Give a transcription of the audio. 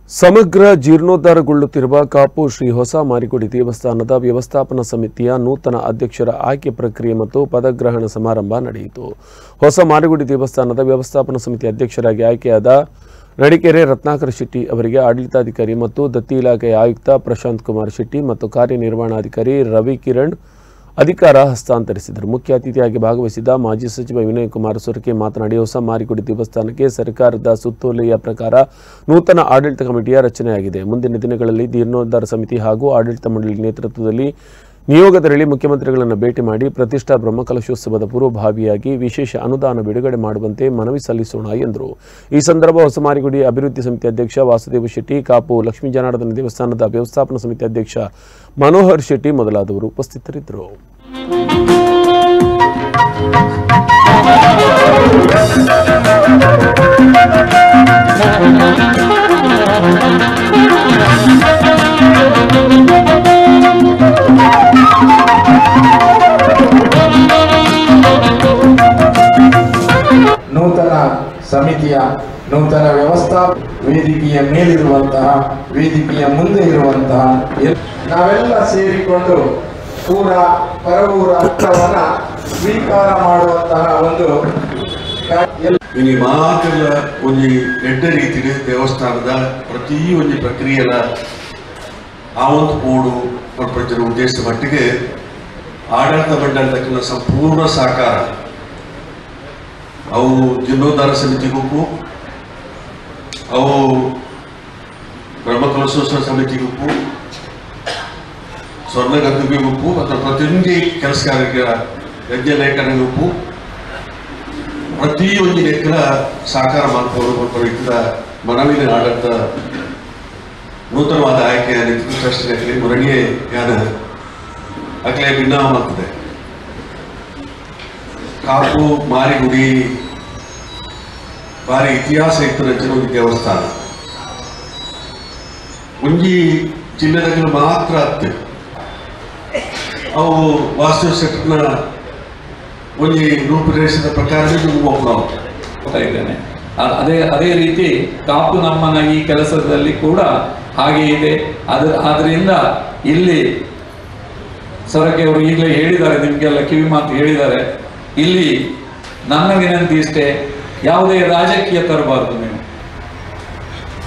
ಸಮಗ್ರ ಜೀರ್ಣೋದ್ಧಾರಗೊಳ್ಳುತ್ತಿರುವ ಕಾಪು ಶ್ರೀ ಹೊಸ ಮಾರಿಗುಡಿ ದೇವಸ್ಥಾನದ ವ್ಯವಸ್ಥಾಪನಾ ಸಮಿತಿಯ ನೂತನ ಅಧ್ಯಕ್ಷರ ಆಯ್ಕೆ ಪ್ರಕ್ರಿಯೆ ಮತ್ತು ಪದಗ್ರಹಣ ಸಮಾರಂಭ ನಡೆಯಿತು. ಹೊಸ ಮಾರಿಗುಡಿ ದೇವಸ್ಥಾನದ ವ್ಯವಸ್ಥಾಪನಾ ಸಮಿತಿ ಅಧ್ಯಕ್ಷರಾಗಿ ಆಯ್ಕೆಯಾದ ನಡಿಕೆರೆ ರತ್ನಾಕರ ಶೆಟ್ಟಿ ಅವರಿಗೆ ಆಡಳಿತಾಧಿಕಾರಿ ಮತ್ತು ದತ್ತಿ ಇಲಾಖೆಯ ಆಯುಕ್ತ ಪ್ರಶಾಂತ್ ಕುಮಾರ್ ಶೆಟ್ಟಿ ಮತ್ತು ಕಾರ್ಯನಿರ್ವಹಣಾಧಿಕಾರಿ ರವಿ ಕಿರಣ್ ಅಧಿಕಾರ ಹಸ್ತಾಂತರಿಸಿದರು. ಮುಖ್ಯ ಅತಿಥಿಯಾಗಿ ಭಾಗವಹಿಸಿದ್ದ ಮಾಜಿ ಸಚಿವ ವಿನಯ್ ಕುಮಾರ್ ಸೊರಕೆ ಮಾತನಾಡಿ, ಹೊಸ ಮಾರಿಗುಡಿ ದೇವಸ್ಥಾನಕ್ಕೆ ಸರ್ಕಾರದ ಸುತ್ತೋಲೆಯ ಪ್ರಕಾರ ನೂತನ ಆಡಳಿತ ಕಮಿಟಿಯ ರಚನೆಯಾಗಿದೆ. ಮುಂದಿನ ದಿನಗಳಲ್ಲಿ ಜೀರ್ಣೋದ್ಧಾರ ಸಮಿತಿ ಹಾಗೂ ಆಡಳಿತ ಮಂಡಳಿ ನೇತೃತ್ವದಲ್ಲಿ ನಿಯೋಗದಲ್ಲಿ ಮುಖ್ಯಮಂತ್ರಿಗಳನ್ನು ಭೇಟಿ ಮಾಡಿ ಪ್ರತಿಷ್ಠಾ ಬ್ರಹ್ಮಕಲಶೋತ್ಸವದ ಪೂರ್ವಭಾವಿಯಾಗಿ ವಿಶೇಷ ಅನುದಾನ ಬಿಡುಗಡೆ ಮಾಡುವಂತೆ ಮನವಿ ಸಲ್ಲಿಸೋಣ ಎಂದರು. ಈ ಸಂದರ್ಭ ಹೊಸ ಮಾರಿಗುಡಿ ಅಭಿವೃದ್ಧಿ ಸಮಿತಿ ಅಧ್ಯಕ್ಷ ವಾಸುದೇವ ಶೆಟ್ಟಿ, ಕಾಪು ಲಕ್ಷ್ಮೀ ಜನಾರ್ದನ ದೇವಸ್ಥಾನದ ವ್ಯವಸ್ಥಾಪನಾ ಸಮಿತಿ ಅಧ್ಯಕ್ಷ ಮನೋಹರ್ ಶೆಟ್ಟಿ ಮೊದಲಾದವರು ಉಪಸ್ಥಿತರಿದ್ದರು. ನೂತನ ಸಮಿತಿಯ ನೂತನ ವ್ಯವಸ್ಥಾ ವೇದಿಕೆಯ ಮೇಲಿರುವಂತಹ ವೇದಿಕೆಯ ಮುಂದೆ ಇರುವಂತಹ ನಾವೆಲ್ಲ ಸೇರಿಕೊಂಡು ಪರವೂರ ಅರ್ಥವನ್ನ ಸ್ವೀಕಾರ ಮಾಡುವಂತಹ ಒಂದು ಇನಿ ಮಾತ್ರ ಒಂದು ಎಡ್ಡ ರೀತಿಯ ದೇವಸ್ಥಾನದ ಪ್ರತಿ ಒಂದು ಪ್ರಕ್ರಿಯೆಯ ಆ ಒಂದು ಕೂಡು ಪಡ್ಪಡಿಸಿದ ಉದ್ದೇಶ ಮಟ್ಟಿಗೆ ಆಡಳಿತ ಮಂಡಳಿನ ಸಂಪೂರ್ಣ ಸಹಕಾರ ಅವು ಜೀರ್ಣೋದ್ಧಾರ ಸಮಿತಿಗೂ ಅವು ಬ್ರಹ್ಮಕಲಶೋತ್ಸವ ಸಮಿತಿಗೂ ಸ್ವರ್ಣಗದ್ದುಗೂ ಮತ್ತು ಪ್ರತಿಯೊಂದು ಕೆಲಸಗಾರರಿಗೆ ಯಜ್ಞ ಲೇಖನಿಗೂ ಪ್ರತಿಯೊಂದು ಲೆಕ್ಕದ ಸಹಕಾರ ಮಾಡಿಕೊಳ್ಳುವ ಮನವಿನ ಆಡಳಿತ ನೂತನವಾದ ಆಯ್ಕೆಯ ಟ್ರಸ್ಟ್ನಲ್ಲಿ ಮುರಣಿಯೇ ಯಾನ ಅಕ್ಲೆ ಭಿನ್ನ ಮಾಡ್ತದೆ. ಕಾಪು ಮಾರಿಗುಡಿ ಭಾರಿ ಇತಿಹಾಸ ಇತ್ತು ರಚನೆ ಒಂದು ದೇವಸ್ಥಾನ ಒಂಜಿ ಜಿಲ್ಲೆದಲ್ಲಿ ಮಾತ್ರ ಹತ್ತು ಅವು ವಾಸ್ತವ ಸೆಟ್ನ ಒಂದು ರೂಪುರೇಷದ ಪ್ರಕಾರ ಹೋಗ್ತಾ ಇದ್ದೇನೆ. ಅದೇ ರೀತಿ ಕಾಪು ನಮ್ಮನ ಈ ಕೆಲಸದಲ್ಲಿ ಕೂಡ ಹಾಗೆ ಇದೆ. ಅದರಿಂದ ಇಲ್ಲಿ ಸೊರಕೆ ಅವರು ಈಗಲೇ ಹೇಳಿದ್ದಾರೆ, ನಿಮಗೆಲ್ಲ ಕಿವಿ ಮಾತು ಹೇಳಿದ್ದಾರೆ. ಇಲ್ಲಿ ನನ್ನ ವಿನಂತಿ ಇಷ್ಟೇ, ಯಾವುದೇ ರಾಜಕೀಯ ತರಬಾರದು ನೀವು.